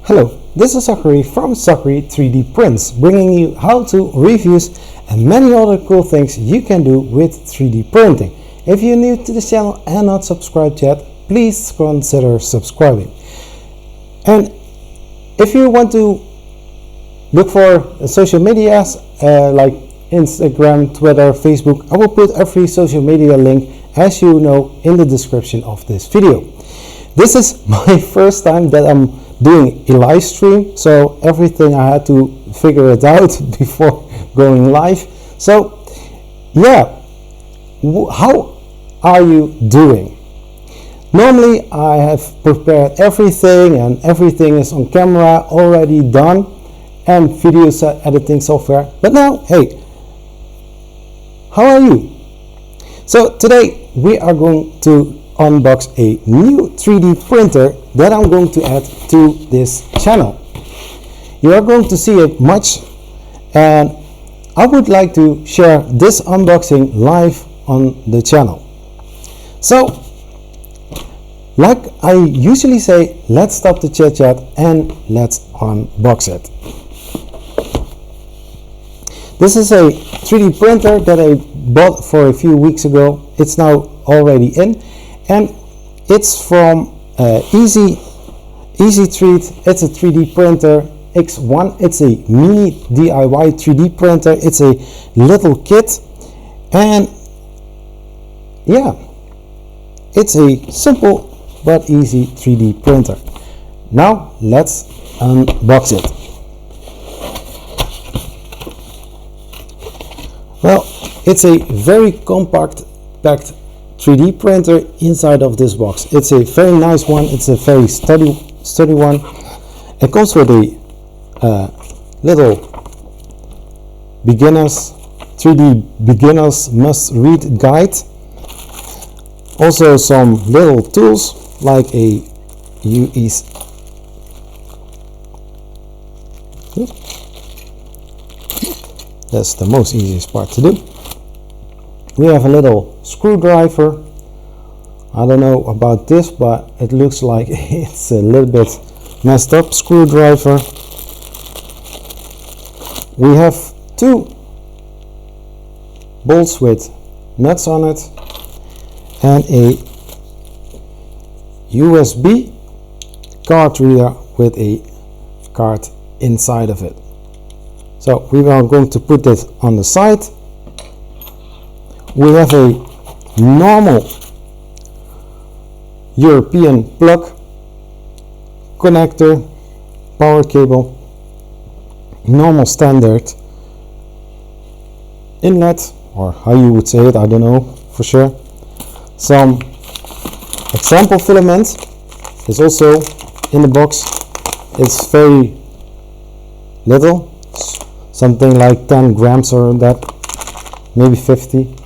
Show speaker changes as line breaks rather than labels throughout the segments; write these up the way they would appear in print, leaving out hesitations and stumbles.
Hello, this is Zachary from Zachary 3D Prints, bringing you how-to reviews and many other cool things you can do with 3D printing. If you're new to this channel and not subscribed yet, please consider subscribing. And if you want to look for social medias like Instagram, Twitter, Facebook, I will put every social media link, as you know, in the description of this video. This is my first time that I'm doing a live stream, so everything I had to figure it out before going live. So yeah, how are you doing? Normally I have prepared everything and everything is on camera already done and video editing software, but now, hey, how are you? So today we are going to unbox a new 3D printer that I'm going to add to this channel. You are going to see it much, and I would like to share this unboxing live on the channel. So like I usually say, let's stop the chit chat and let's unbox it. This is a 3D printer that I bought for a few weeks ago. It's now already in, and it's from Easythreed. It's a 3D printer X1. It's a mini DIY 3D printer. It's a little kit, and yeah, it's a simple but easy 3D printer. Now let's unbox it. Well, it's a very compact packed 3D printer inside of this box. It's a very nice one. It's a very sturdy one. It comes with a little 3D beginners must read guide. Also some little tools like a that's the most easiest part to do. We have a little screwdriver. I don't know about this, but it looks like it's a little bit messed up screwdriver. We have two bolts with nuts on it and a USB card reader with a card inside of it. So we are going to put this on the side. We have a normal European plug, connector, power cable, normal standard inlet, or how you would say it, I don't know for sure. Some example filament is also in the box. It's very little, something like 10 grams or that, maybe 50.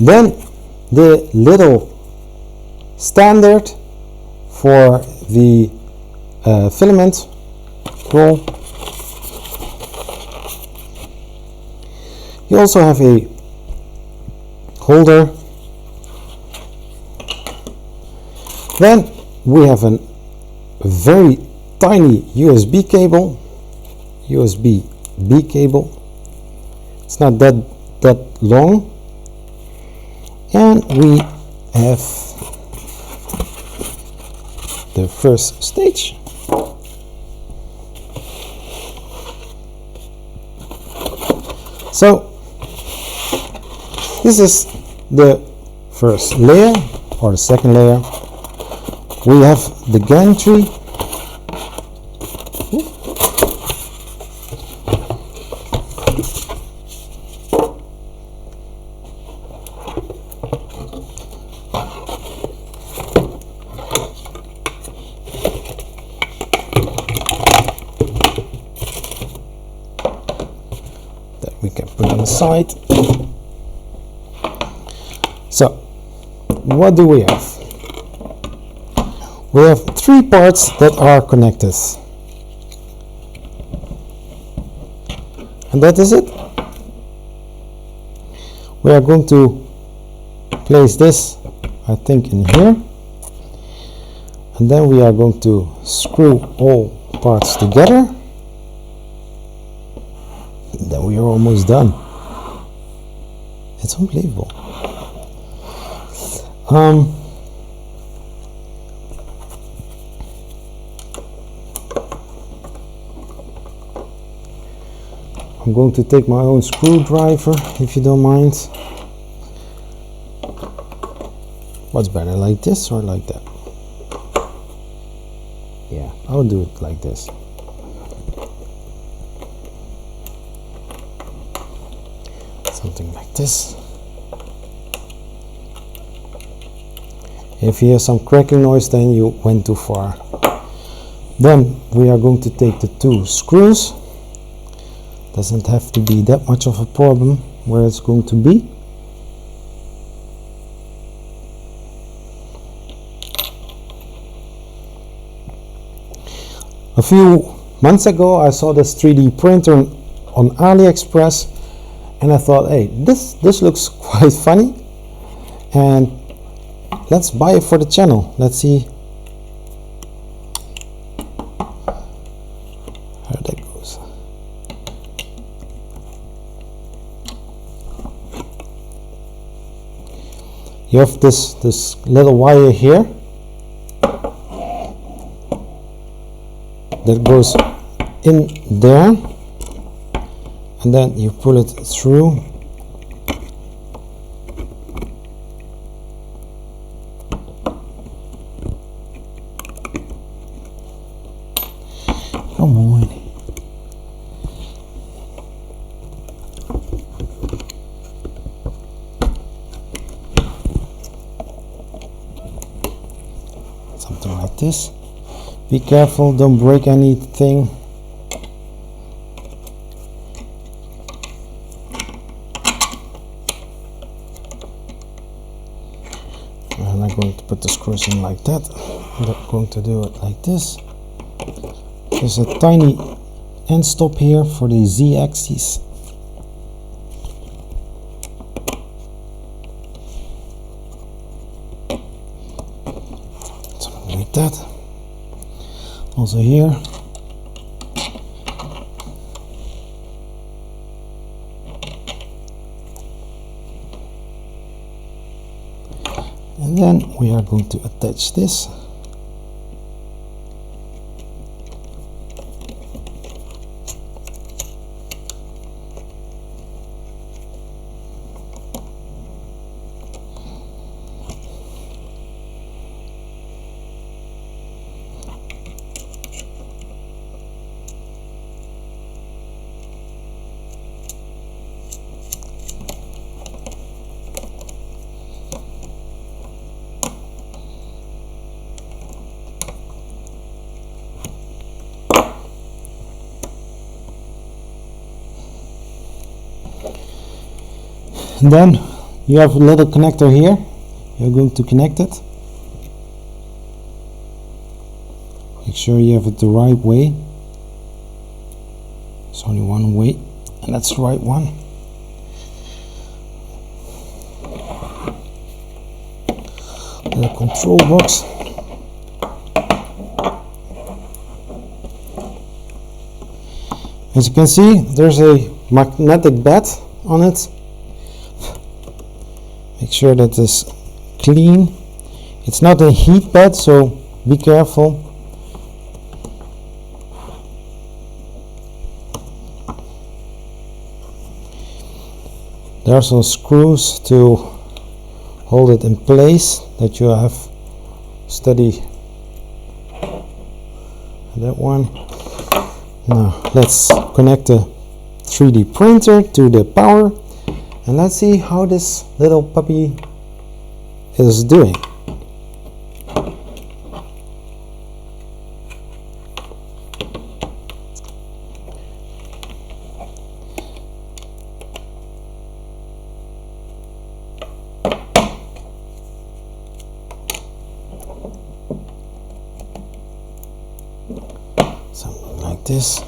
Then the little standard for the filament roll. You also have a holder. Then we have a very tiny USB cable, USB-B cable. It's not that long. And we have the first stage. So this is the first layer, or the second layer. We have the gantry. We can put on the side. So what do we have? We have three parts that are connected, and that is it. We are going to place this, I think, in here, And then we are going to screw all parts together. And then we are almost done. It's unbelievable. I'm going to take my own screwdriver, if you don't mind. What's better, like this or like that? Yeah, I'll do it like this. Something like this. If you hear some cracking noise, then you went too far. Then we are going to take the two screws. Doesn't have to be that much of a problem where it's going to be. A few months ago I saw this 3D printer on AliExpress and I thought, hey, this looks quite funny and let's buy it for the channel. Let's see how that goes. You have this little wire here that goes in there, and then you pull it through. Come on. Something like this. Be careful, don't break anything. And I'm going to put the screws in like that. I'm not going to do it like this. There's a tiny end stop here for the Z-axis. Something like that. Also here. And then we are going to attach this. And then you have a little connector here. You're going to connect it. Make sure you have it the right way. There's only one way, and that's the right one. Little control box. As you can see, there's a magnetic bed on it. Make sure that it's clean. It's not a heat bed, so be careful. There are some screws to hold it in place that you have studied. That one. Now let's connect the 3D printer to the power. And let's see how this little puppy is doing. Something like this.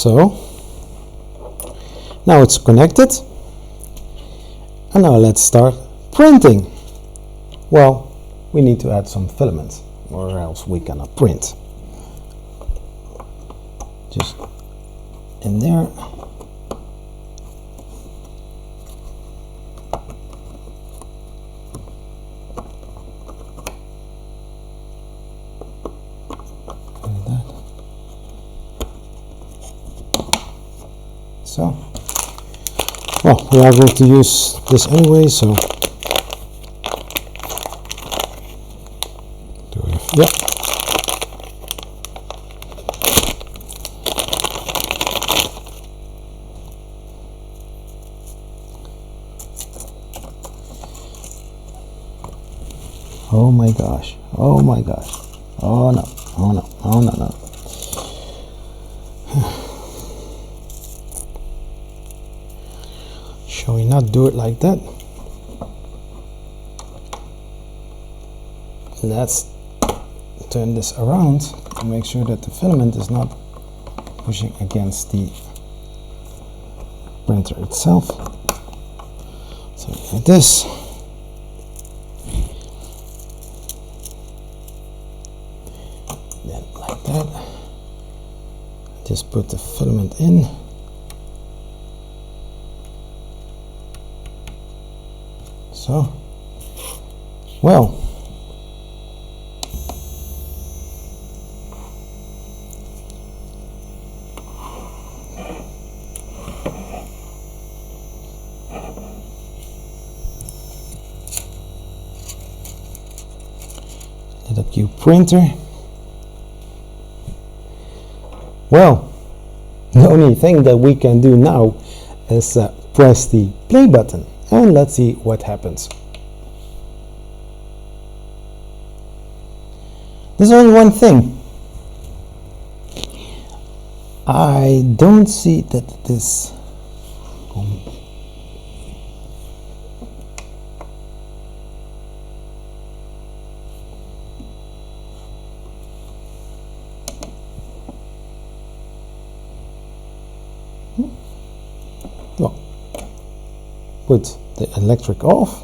So now it's connected, and now let's start printing. Well, we need to add some filaments or else we cannot print. Just in there. Like that. So, well, we are going to use this anyway, so yeah. Oh my gosh, oh my gosh, oh no, oh no, oh no, no. Shall we not do it like that? Let's turn this around to make sure that the filament is not pushing against the printer itself. So like this. Then like that. Just put the filament in. So, well, little cube printer. Well, the only thing that we can do now is press the play button, and let's see what happens. There's only one thing. I don't see that this well, put the electric off.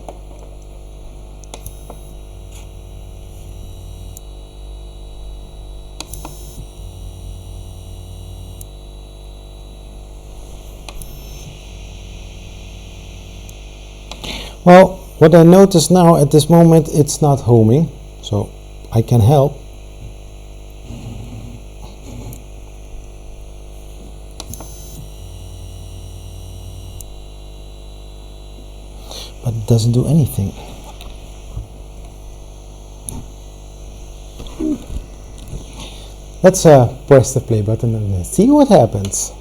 Well, what I notice now at this moment, it's not homing, so I can help. But it doesn't do anything. Let's press the play button and see what happens.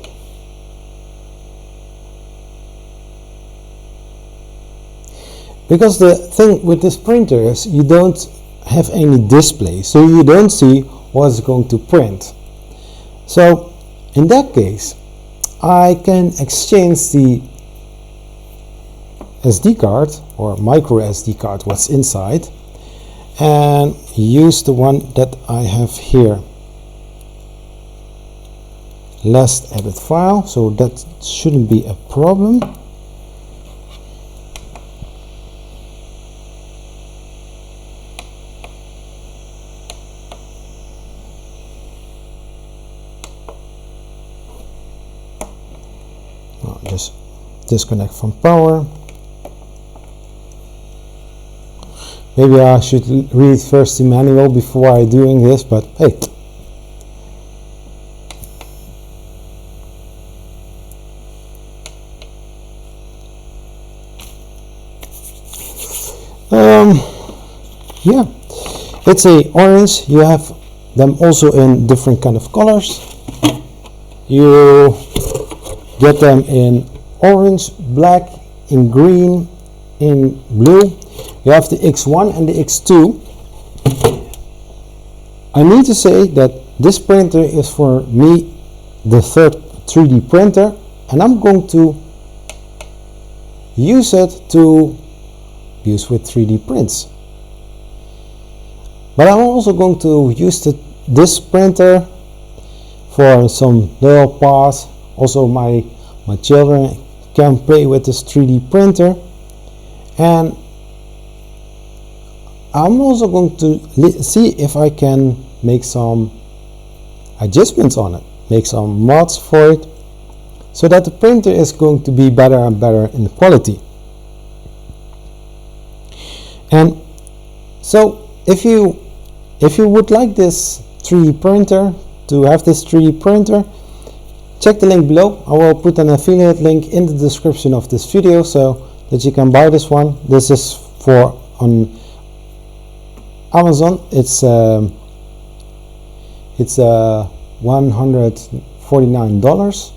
Because the thing with this printer is you don't have any display, so you don't see what's going to print. So in that case, I can exchange the SD card or micro SD card, what's inside, and use the one that I have here. Last edit file, so that shouldn't be a problem. Just disconnect from power. Maybe I should read first the manual before I doing this, but hey. Yeah, it's a orange. You have them also in different kind of colors. You get them in orange, black, in green, in blue. You have the X1 and the X2. I need to say that this printer is for me the third 3D printer, and I'm going to use it to use with 3D prints. But I'm also going to use this printer for some little parts. Also my children can play with this 3D printer, and I'm also going to see if I can make some adjustments on it, make some mods for it, so that the printer is going to be better and better in quality. And so if you would like this 3D printer, to have this 3D printer, check the link below. I will put an affiliate link in the description of this video so that you can buy this one. This is for on Amazon. It's $149.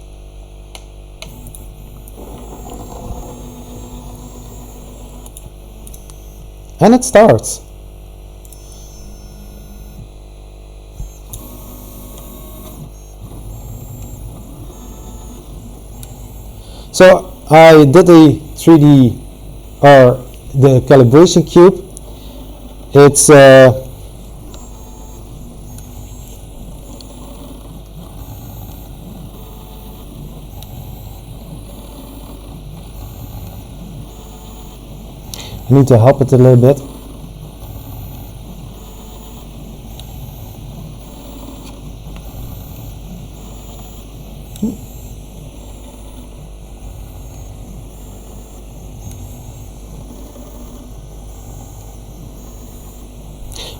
And it starts. So I did a 3D or the calibration cube. It's I need to help it a little bit.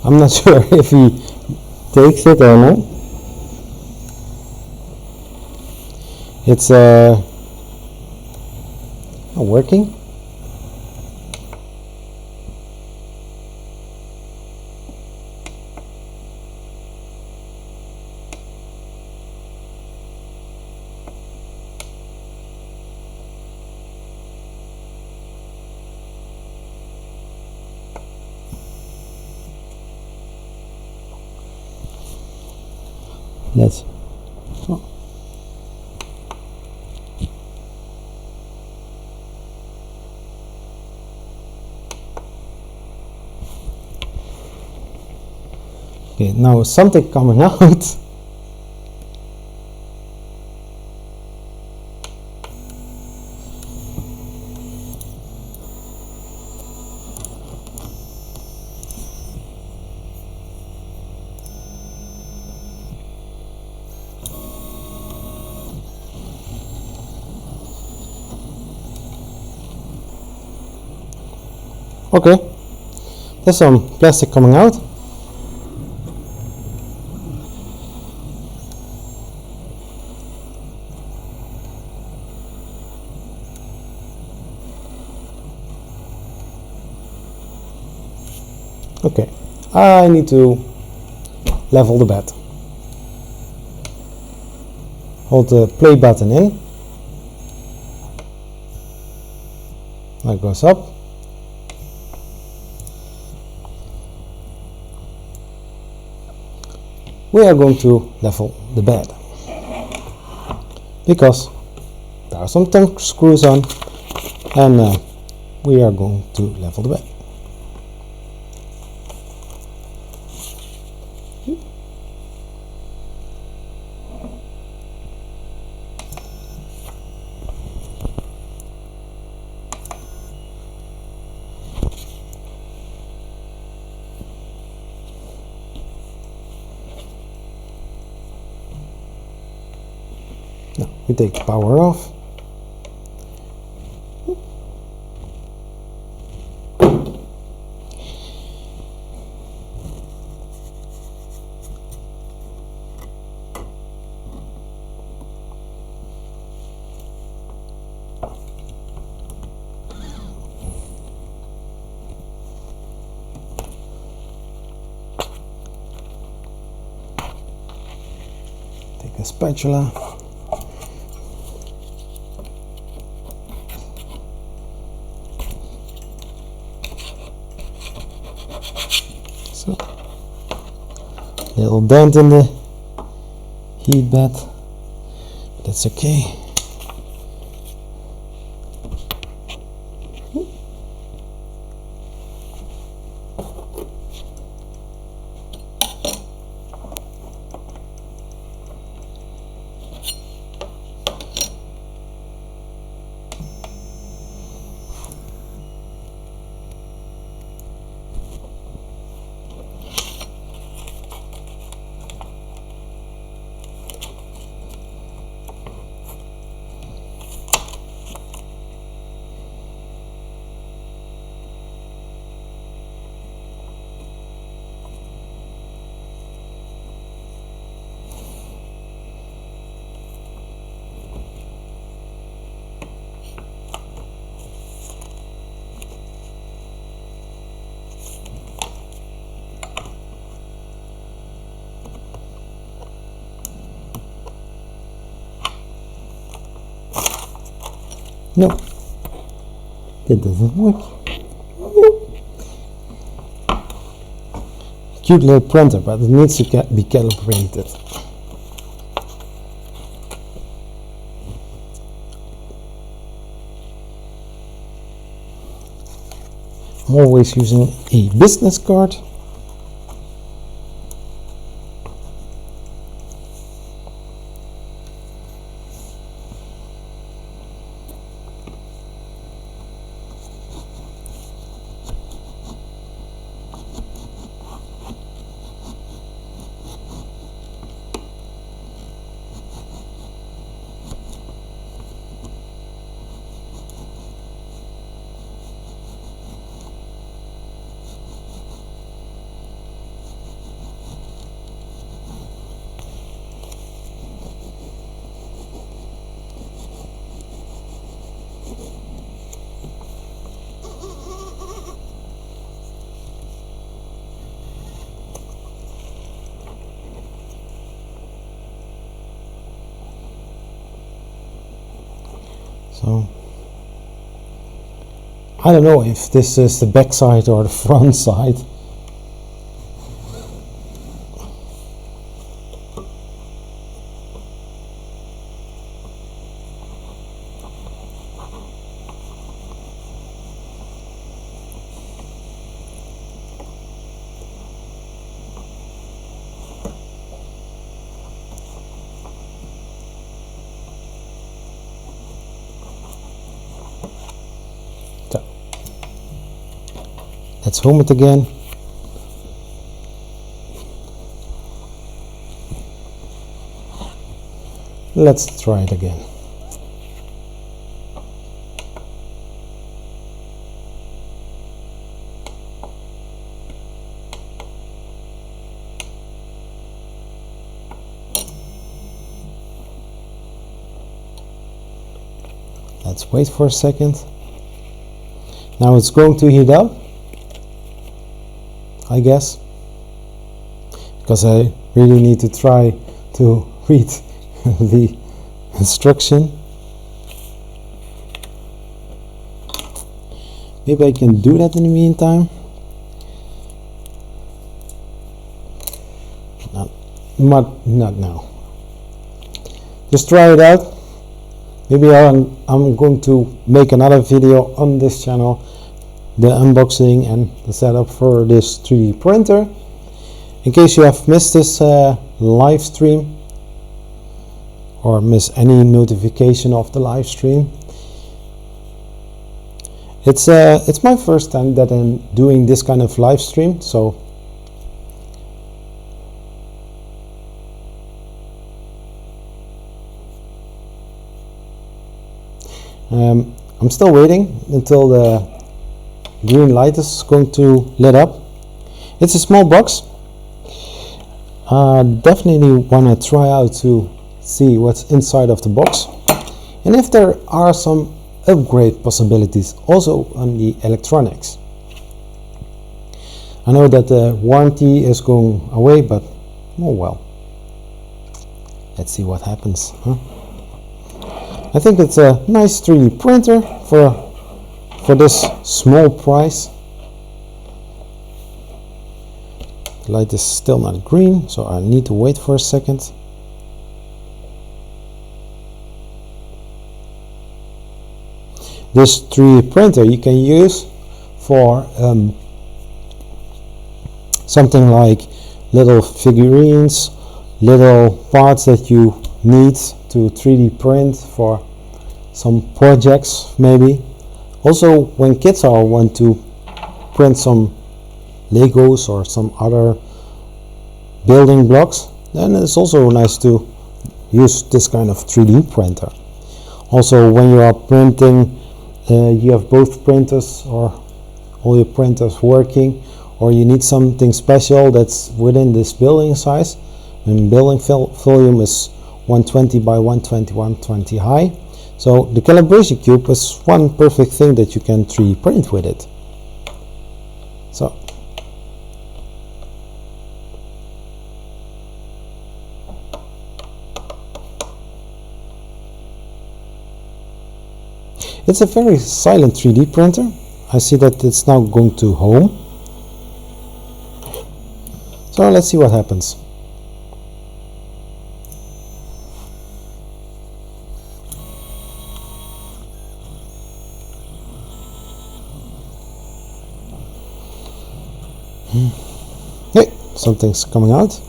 I'm not sure if he takes it or not. It's not working. Let's okay, now something coming out. Okay, there's some plastic coming out. Okay, I need to level the bed. Hold the play button in. That goes up. We are going to level the bed because there are some tongue screws on, and we are going to level the bed. Now we take the power off. Take a spatula. So, little dent in the heat bed, but that's okay. No, that doesn't work. Cute little printer, but it needs to be calibrated. I'm always using a business card. So I don't know if this is the back side or the front side. Let's home it again. Let's try it again. Let's wait for a second. Now it's going to heat up, I guess, because I really need to try to read the instruction. Maybe I can do that in the meantime. Not now. Just try it out. Maybe I'm going to make another video on this channel, the unboxing and the setup for this 3D printer. In case you have missed this live stream or miss any notification of the live stream, it's my first time that I'm doing this kind of live stream, so I'm still waiting until the green light is going to lit up. It's a small box. Definitely want to try out to see what's inside of the box and if there are some upgrade possibilities also on the electronics. I know that the warranty is going away, but oh well, let's see what happens, huh? I think it's a nice 3D printer for this small price. The light is still not green, so I need to wait for a second. This 3D printer you can use for something like little figurines, little parts that you need to 3D print for some projects maybe. Also when kids want to print some Legos or some other building blocks, then it's also nice to use this kind of 3D printer. Also when you are printing, you have both printers or all your printers working, or you need something special that's within this building size, and building volume is 120 by 120, 120 high. So the calibration cube is one perfect thing that you can 3D print with it. So It's a very silent 3D printer. I see that it's now going to home. So let's see what happens. Hey, something's coming out.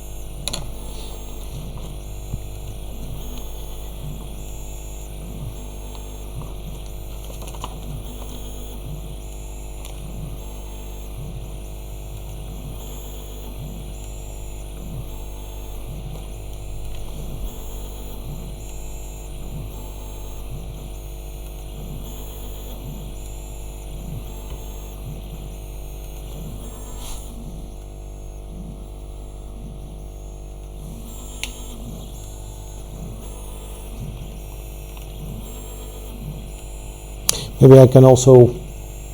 Maybe I can also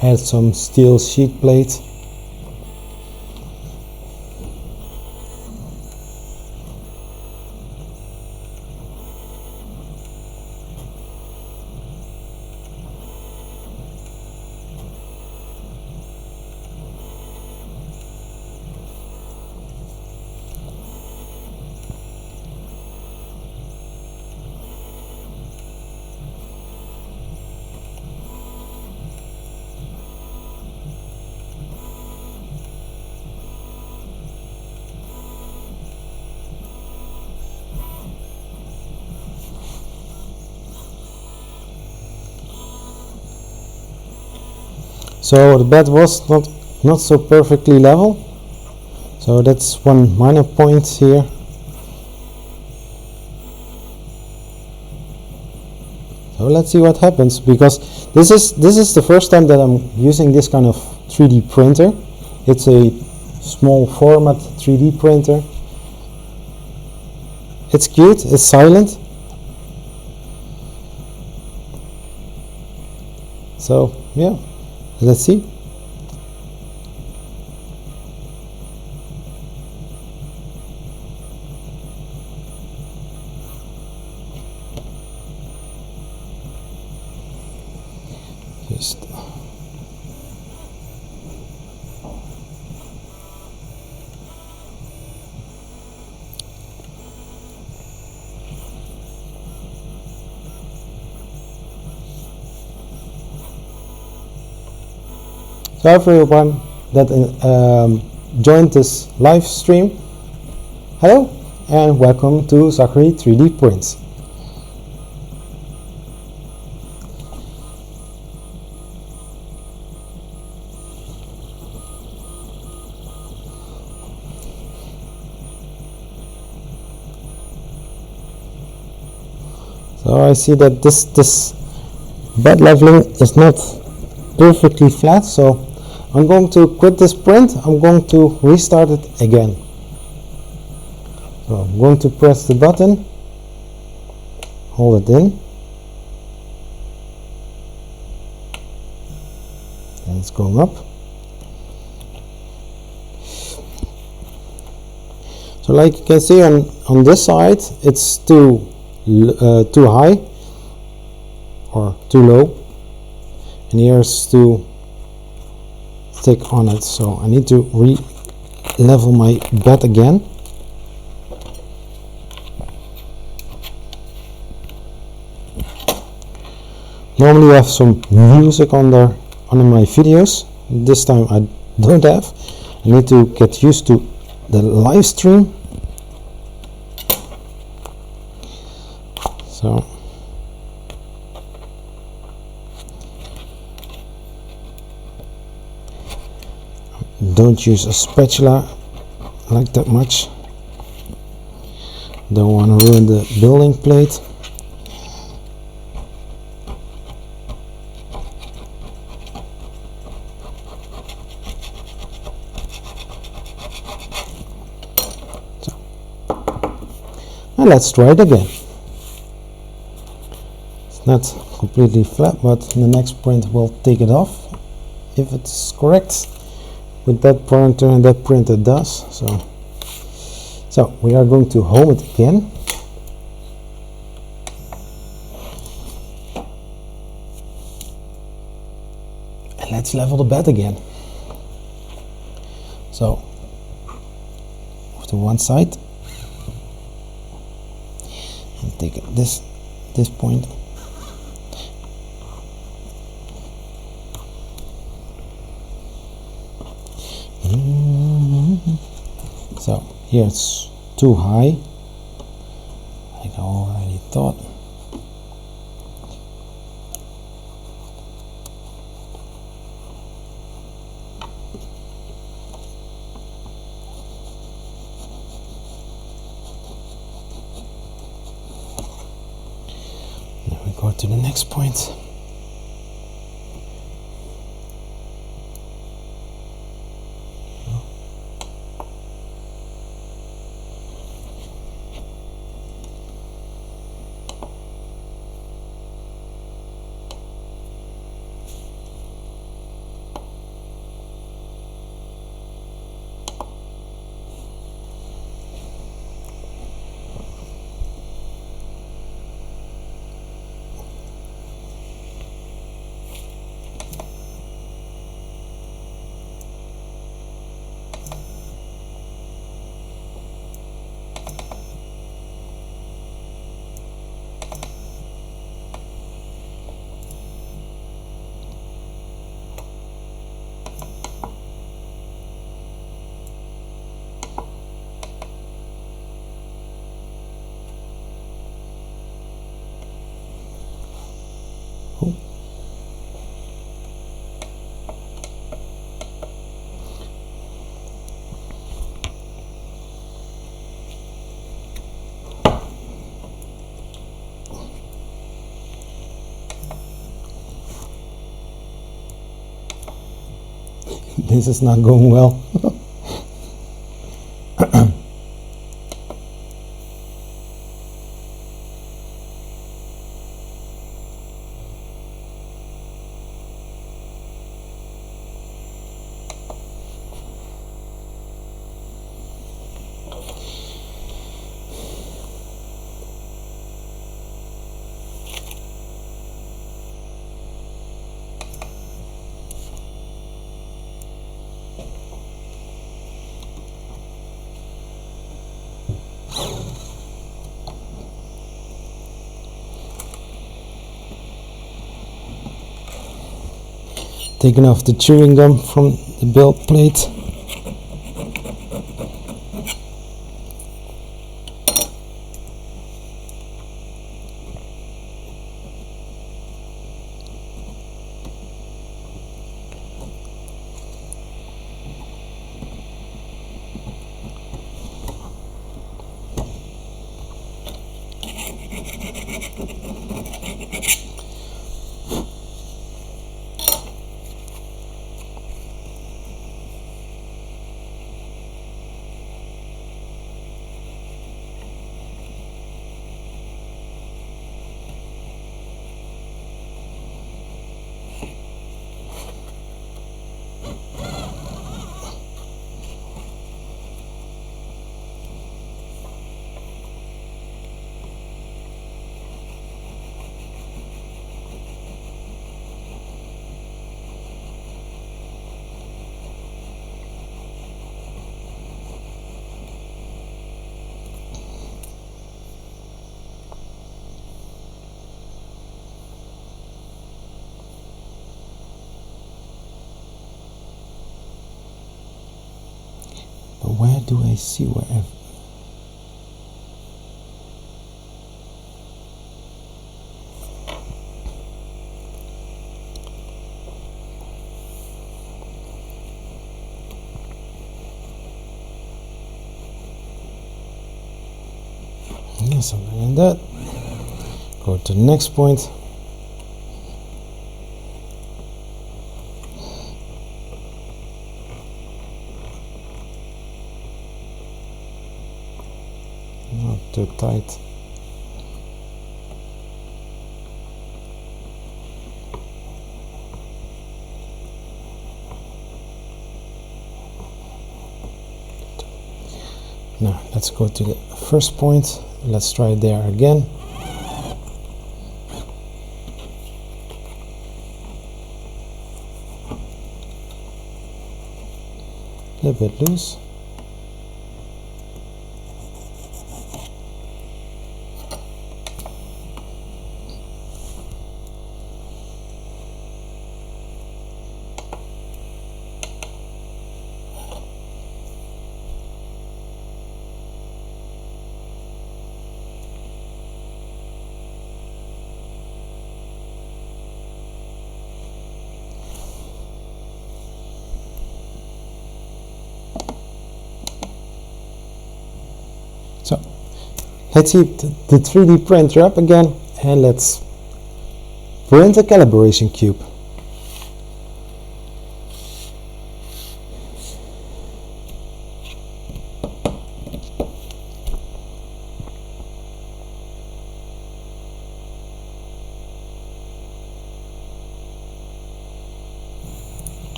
add some steel sheet plate. So the bed was not so perfectly level, so that's one minor point here. So let's see what happens, because this is the first time that I'm using this kind of 3D printer. It's a small format 3D printer. It's cute, it's silent. So yeah, let's see. Just so everyone that joined this live stream, hello and welcome to Zachary 3D Prints. So I see that this bed leveling is not perfectly flat, so I'm going to quit this print. I'm going to restart it again. So I'm going to press the button, hold it in, and it's going up. So like you can see on this side, it's too high or too low, and here's too thick on it, so I need to re-level my bed again. Normally I have some music under my videos. This time I don't have. I need to get used to the live stream. So don't use a spatula like that much. Don't want to ruin the building plate. So, and let's try it again. It's not completely flat, but the next print will take it off if it's correct with that printer, and that printer does. So we are going to home it again. And let's level the bed again. So move to one side and take this point. So here it's too high, like I already thought. Then we go to the next point. This is not going well. Taking off the chewing gum from the build plate. But where do I see where? Yeah, something like that. Go to the next point. Not too tight. Now let's go to the first point. Let's try it there again. a bit loose. So let's heat the 3D printer up again and let's print a calibration cube.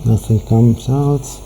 Nothing comes out.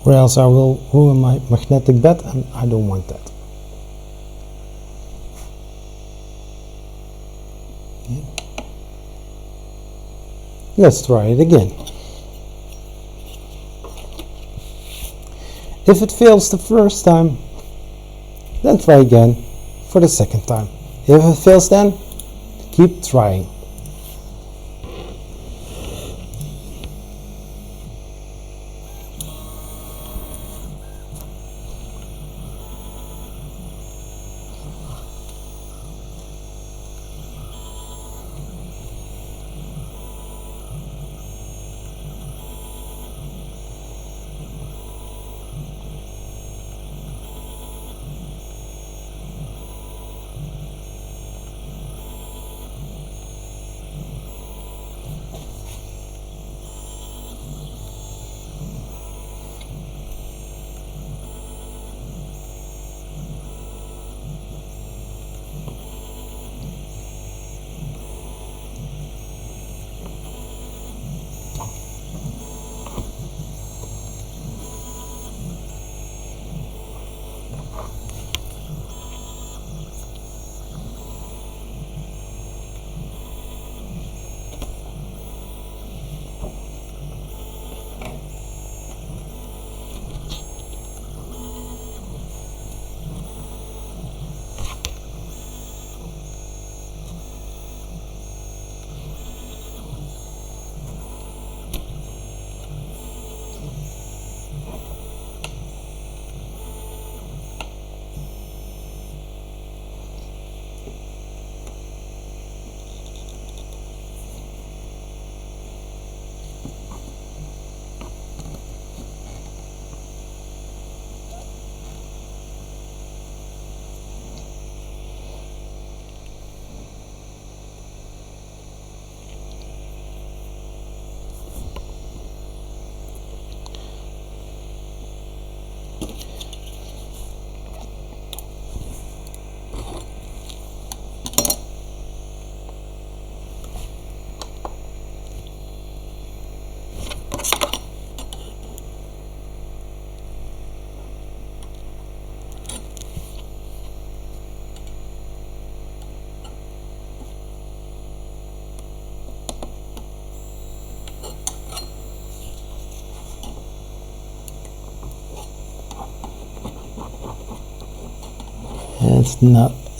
Or else I will ruin my magnetic bed, and I don't want that. Yeah. Let's try it again. If it fails the first time, then try again for the second time. If it fails then, keep trying.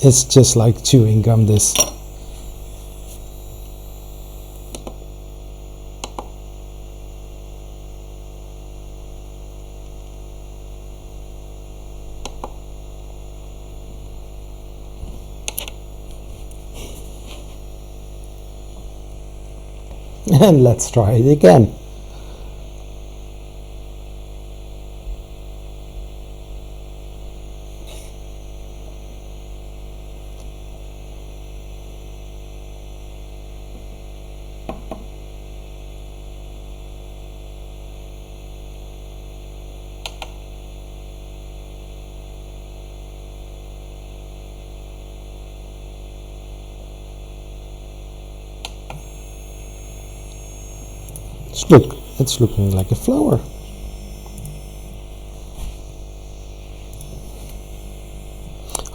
it's just like chewing gum, this. And let's try it again. Look, it's looking like a flower.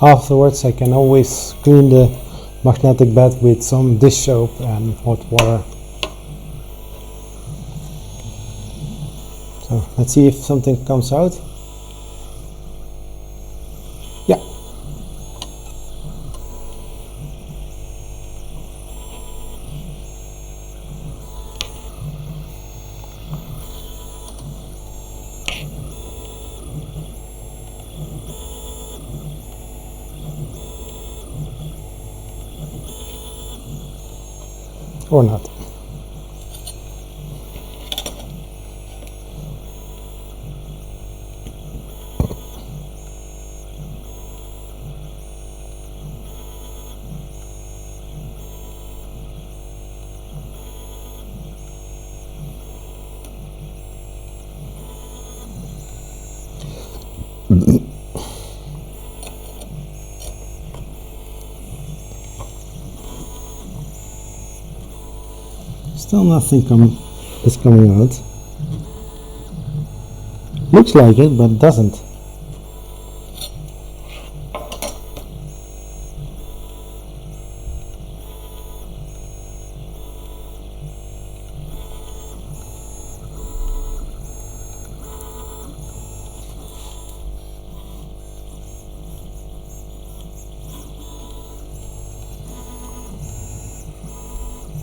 Afterwards I can always clean the magnetic bed with some dish soap and hot water. So let's see if something comes out. Yeah. Or not. Still nothing is coming out. Looks like it, but doesn't.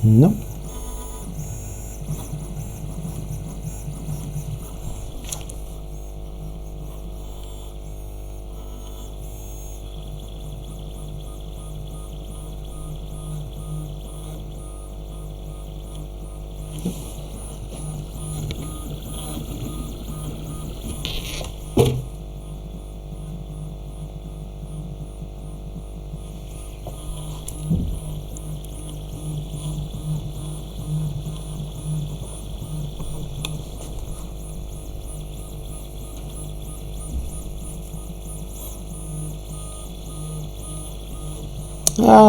Nope.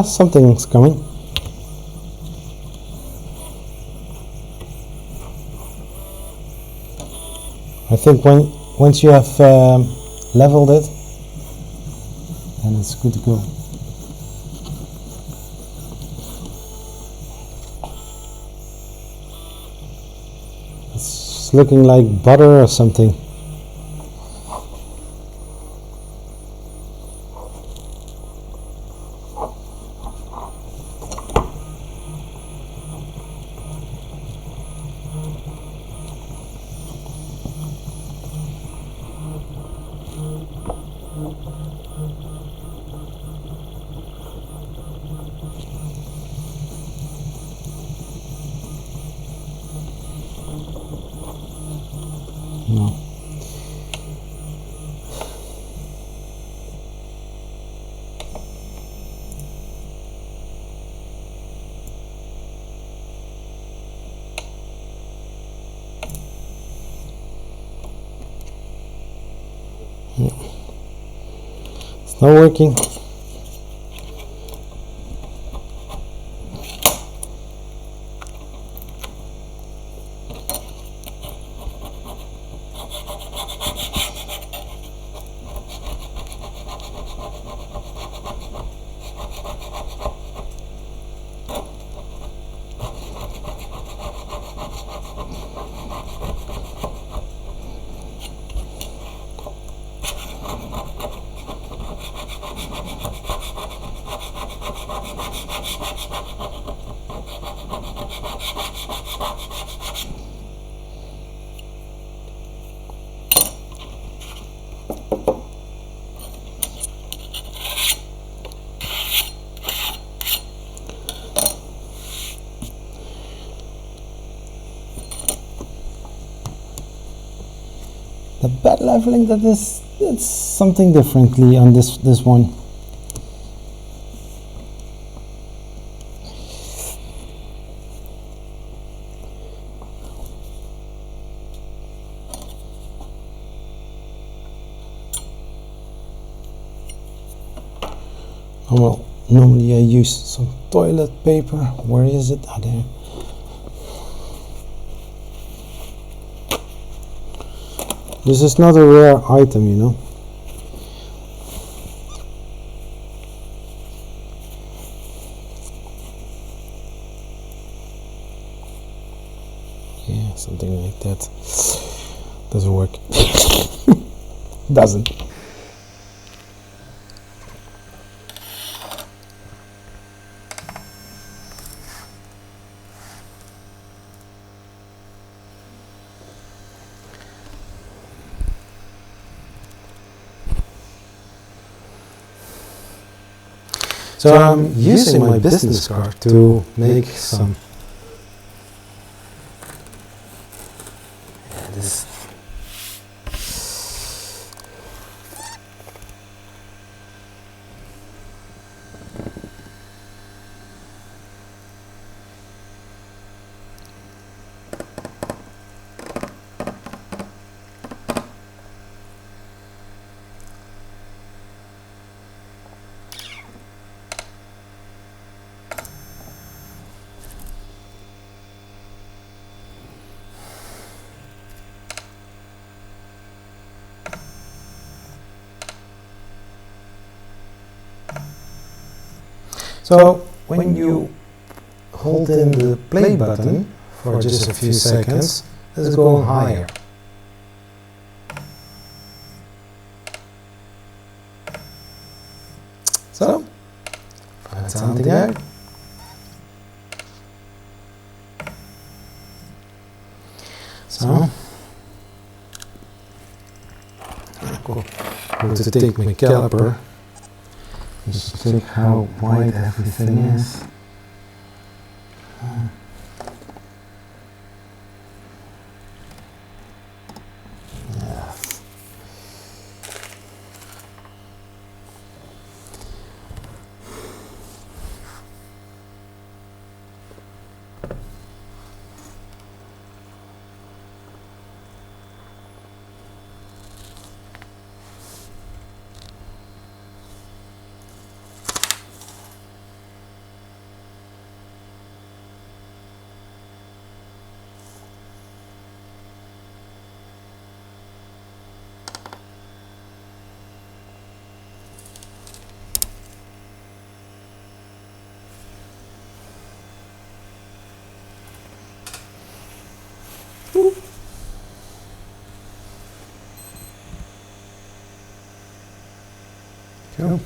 Something's coming. I think once you have leveled it, then it's good to go. It's looking like butter or something. No. It's not working. The bed leveling, it's something differently on this one. Well, normally I use some toilet paper. Where is it? Ah, there. This is not a rare item, you know. Yeah, something like that. Doesn't work. Doesn't. So I'm using my business card to make some. Yeah, this. So when you hold in the play button for just a few seconds, let's go higher. So, find something out. So, I'm going to take my caliper. Just check how wide everything is. Yeah. Cool.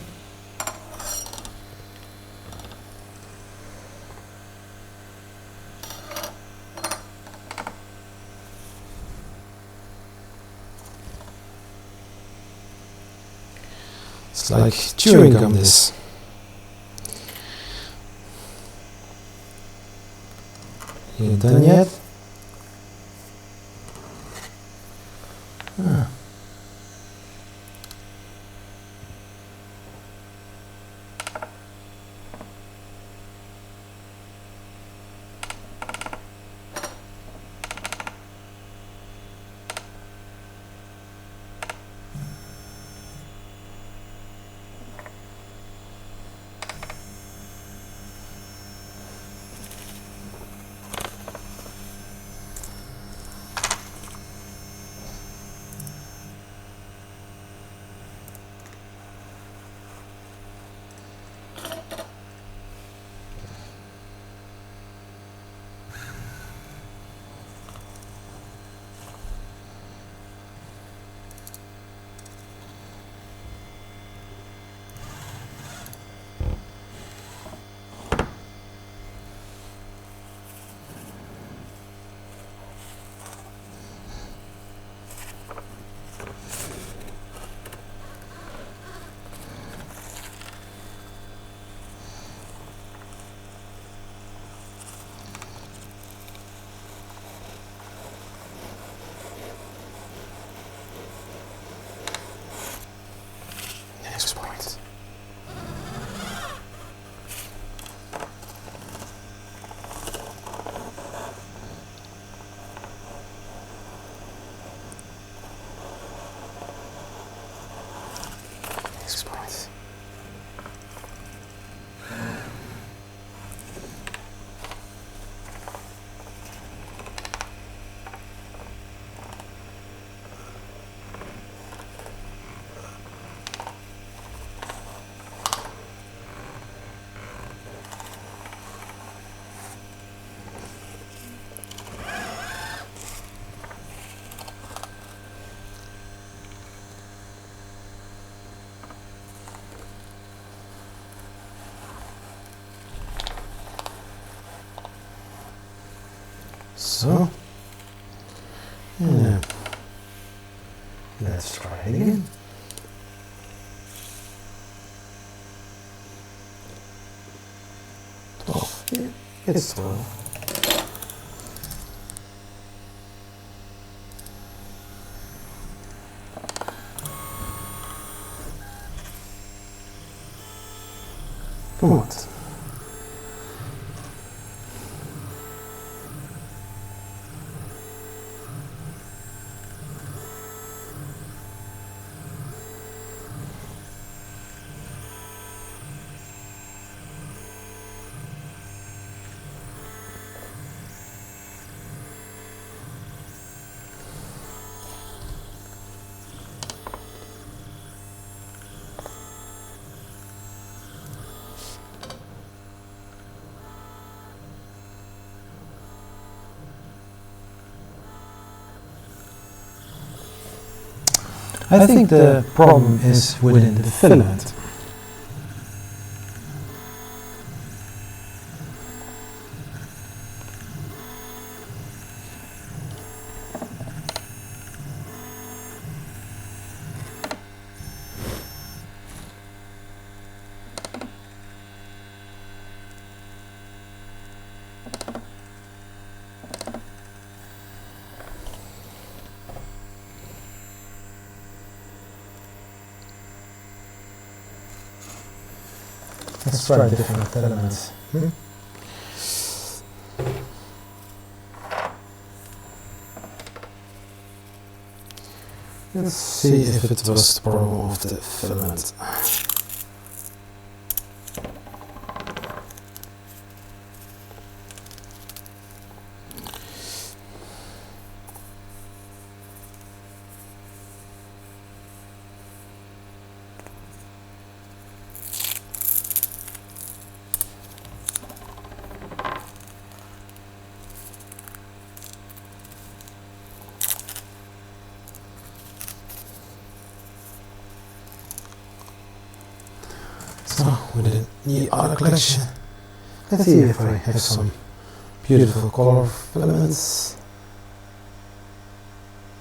It's like chewing gum, this. You done yet? Ah. So, yeah. Let's try it again. Yeah, it's 12. Come on. I think the problem is within the filament. Let's try different elements. Let's see if it was the problem of the filament. So, with the other collection, let's see if I have some beautiful color filaments.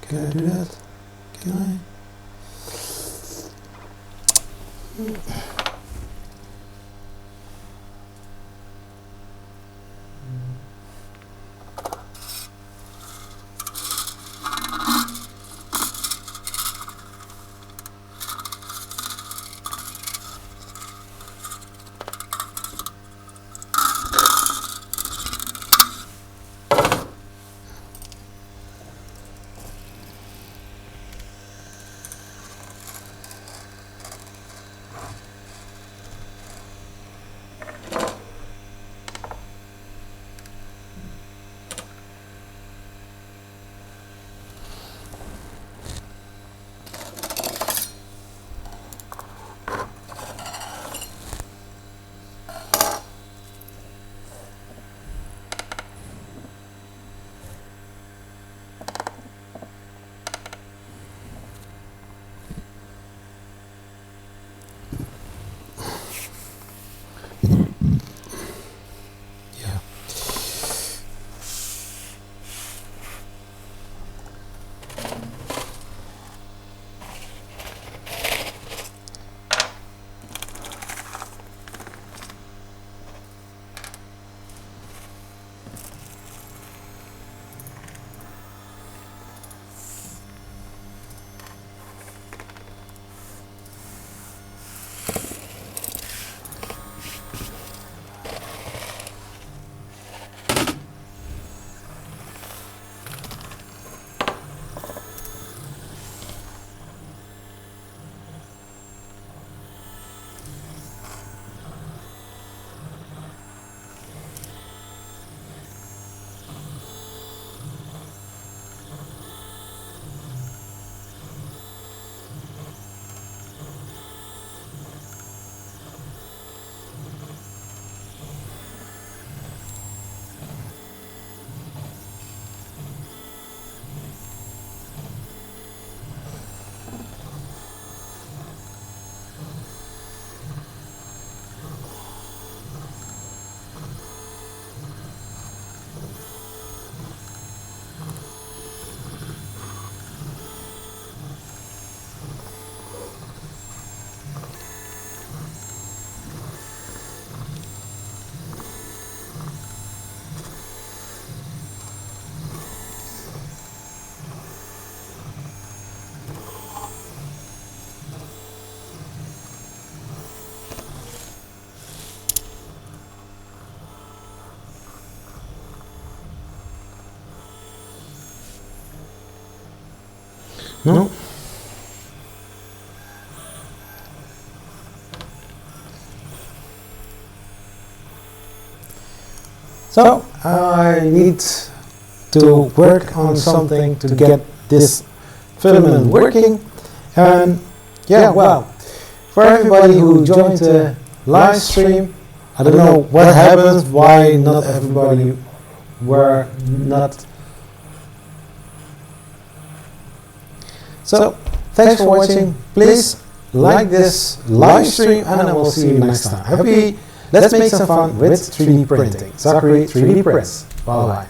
Can I do that? Can I? No? So I need to work on something to get this filament working, and yeah, well, for everybody who joined the live stream, I don't know what happened, why not everybody were not. So thanks for watching. Please like this live stream, and I will see you next time. Let's make some fun with 3D printing. Zachary 3D Prints. Bye bye.